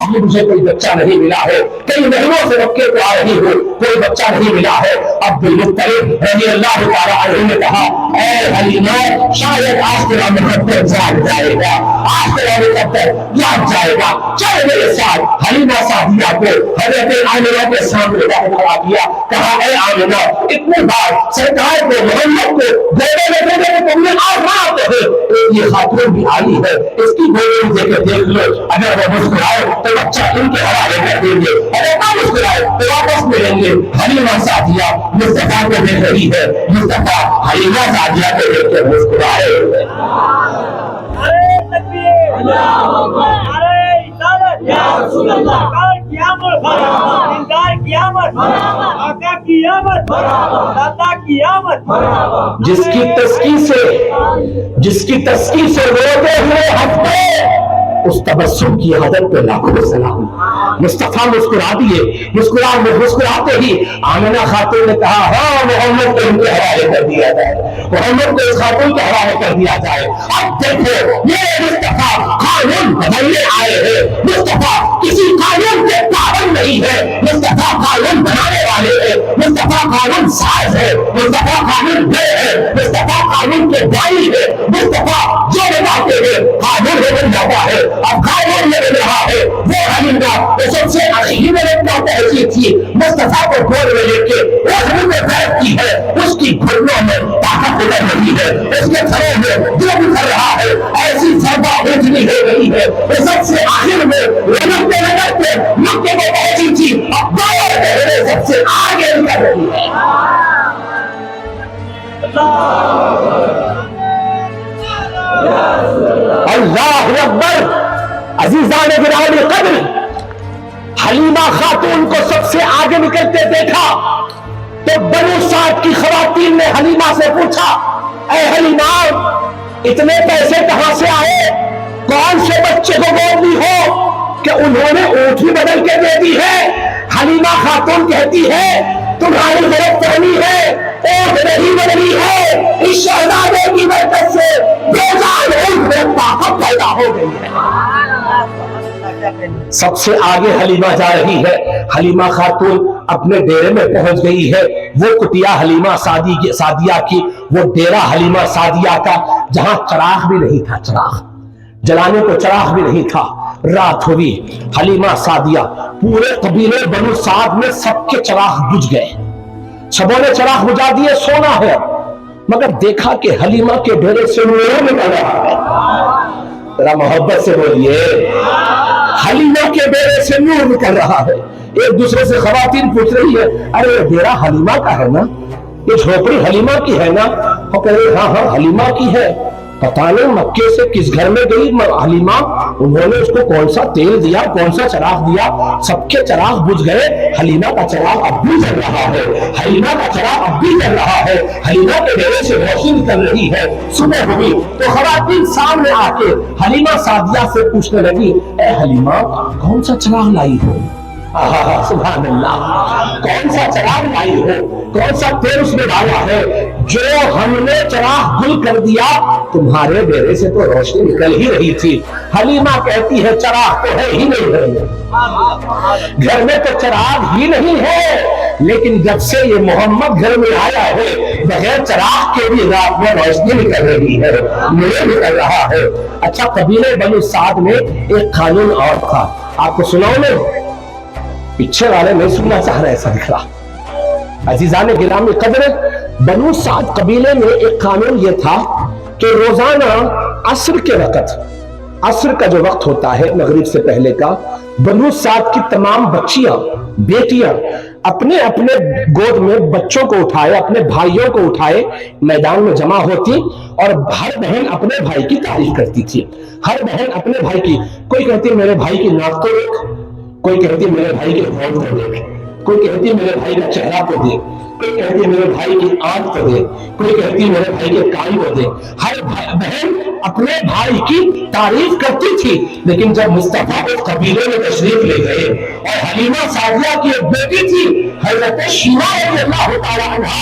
مجھے کوئی بچہ نہیں ملا ہے، کئی مہینوں سے مکے کو آ رہی ہوں، کوئی بچہ نہیں ملا ہے۔ عبد المطلب رضی اللہ تعالیٰ عنہ نے کہا اے حلیمہ شاید آج تیرا محبت جاگ جائے گا، آج تیرا محبت جاگ جائے گا، چل میرے ساتھ۔ حلیمہ سعدیہ کو حضرت آمنہ کے سامنے کھڑا کیا، کہا اے آمنہ اتنی بار سرکار کو محمد کو گھوڑے میں دیکھے کہ تم نے آزاد ہے، یہ خاتون بھی آئی ہے، اس کی گھوڑے میں دیکھ کے دیکھ لو، اگر وہ مسکرائے تو بچہ ان کے حوالے کر دیں گے، اگر نہ مسکرائے تو واپس ملیں گے۔ حلیمہ سعدیہ مصطفیٰ کو دیکھ رہی ہے، مصطفیٰ حلیمہ سعدیہ کو دیکھ کے مسکرائے۔ نعرہ تکبیر، اللہ اکبر، نعرہ رسالت، یا رسول اللہ، قیامت، انذار قیامت، آقا قیامت، داتا قیامت۔ جس کی تسکی سے روتے ہوئے ہفتے اس تبسم کی حضرت پہ لاکھوں سلام۔ مصطفیٰ مسکرا دیے، مسکراتے ہی آمنہ خاتون نے کہا ہاں محمد کو ان کے حوالے کر دیا جائے، محمد کو اس خاتون کے حوالے کر دیا جائے۔ اب دیکھو یہ مصطفیٰ قانون بدلنے آئے ہیں، مصطفیٰ کسی قانون کے پابند نہیں ہے، مصطفیٰ قانون بنانے والے ہیں، مصطفیٰ قانون ساز ہے، مصطفیٰ قانون دے ہے، مصطفیٰ قانون کے دائی ہے، مصطفیٰ جو بناتے ہیں قانون ہو بن جاتا ہے۔ اب قانون میں بن رہا ہے وہ حلیمہ وہ سب سے عظیم تحصیل تھی، مصطفیٰ کو گود میں لے کے رحم میں بیٹھ کی ہے، اس کی گھٹنوں میں طاقت اتر رہی ہے، اس کے تھروں میں جو بھی کر رہا ہے ایسی سربا اونچنی ہو رہی ہے، وہ سب سے آخر میں لگتے مکے کو پہنچی تھی، اب دور پہلے سب سے آگے نکل رہی ہے۔ اللہ اکبر۔ عزیزان گرامی قدر، حلیمہ خاتون کو سب سے آگے نکلتے دیکھا تو بنو سعد کی خواتین نے حلیمہ سے پوچھا اے حلیمہ اتنے پیسے کہاں سے آئے، کون سے بچے کو گود لی ہو کہ انہوں نے اونٹ ہی بدل کے دے دی ہے؟ حلیمہ خاتون کہتی ہے تمہاری غلط فہمی ہے، اونٹ نہیں بدلی ہے، اس شہزادے کی برکت سے بیجان اونٹ میں طاقت پیدا ہو گئی ہے۔ سب سے آگے حلیمہ جا رہی ہے، حلیمہ خاتون اپنے ڈیرے میں پہنچ گئی ہے، وہ کٹیا حلیمہ سعدیہ کی، وہ ڈیرا حلیمہ سعدیہ کا جہاں چراغ بھی نہیں تھا، چراغ جلانے کو چراغ بھی نہیں تھا۔ رات ہوئی، حلیمہ سعدیہ پورے قبیلے بنو سعد میں سب کے چراغ بجھ گئے، سبوں نے چراغ بجھا دیے، سونا ہے، مگر دیکھا کہ حلیمہ کے ڈیرے سے نور نکل رہا ہے۔ ذرا محبت سے بولیے، حلیمہ کے ڈیرے سے نور نکل رہا ہے۔ ایک دوسرے سے خواتین پوچھ رہی ہے ارے یہ ڈیرا حلیمہ کا ہے نا، یہ جھوپڑی حلیمہ کی ہے نا؟ وہ کہہ رہے ہاں حلیمہ کی ہے، پتہ نہیں مکے سے کس گھر میں گئی حلیمہ، انہوں نے اس کو کون سا تیل دیا، کون سا چراغ دیا، سب کے چراغ بجھ گئے، حلیمہ کا چراغ اب بھی جل رہا ہے، حلیمہ کا چراغ اب بھی جل رہا ہے، حلیمہ کے ڈیرے سے روشنی نکل رہی ہے۔ صبح ہوئی تو خواتین سامنے آ کے حلیمہ سعدیہ سے پوچھنے لگی اے حلیمہ کون سا چراغ لائی ہو؟ سبحان اللہ، کون سا چراغ لائی ہو، کون سا تیل اس میں ڈالا ہے؟ جو ہم نے چراغ گل کر دیا، تمہارے ڈیرے سے تو روشنی نکل ہی رہی تھی۔ حلیمہ کہتی ہے چراغ تو ہے ہی نہیں گھر میں تو چراغ ہی نہیں ہے، لیکن جب سے یہ محمد گھر میں آیا ہے بغیر چراغ کے بھی رات میں روشنی نکل رہی ہے، نور نکل رہا ہے۔ اچھا قبیلے بنو سعد میں ایک قانون اور تھا، آپ کو سناؤں میں؟ پیچھے والے نہیں سننا چاہ رہے، ایسا دکھ رہا۔ عزیزان گرامی قدر، بنو سعد قبیلے میں ایک قانون یہ تھا کہ روزانہ عصر کے وقت، عصر کا جو وقت ہوتا ہے مغرب سے پہلے کا، بنو سعد کی تمام بچیاں بیٹیاں اپنے اپنے گود میں بچوں کو اٹھائے، اپنے بھائیوں کو اٹھائے میدان میں جمع ہوتی اور ہر بہن اپنے بھائی کی تعریف کرتی تھی، ہر بہن اپنے بھائی کی، کوئی کہتی میرے بھائی کی ناک تو دیکھ، کوئی کہتی ہے میرے بھائی کے ہونٹ کو دیکھ، کوئی کہتی ہے میرے بھائی کا چہرہ کو دیکھ، کوئی کہتی ہے میرے بھائی کی آنکھ کو دیکھ، کوئی کہتی ہے میرے بھائی کے کان کو دیکھ۔ ہر بہن اپنے بھائی کی تعریف کرتی تھی، لیکن جب مصطفیٰ اس قبیلے میں تشریف لے گئے اور حلیمہ سعدیہ کی ایک بیٹی تھی حضرت شیمہ رضی اللہ تعالیٰ عنہا،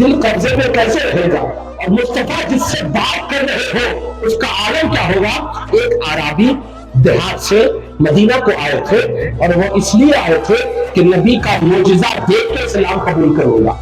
دل قبضے میں کیسے رہے گا؟ اور مصطفیٰ جس سے بات کر رہے ہو اس کا عالم کیا ہوگا؟ ایک عربی دیہات سے مدینہ کو آئے تھے اور وہ اس لیے آئے تھے کہ نبی کا معجزہ دیکھ کے اسلام قبول کروں گا.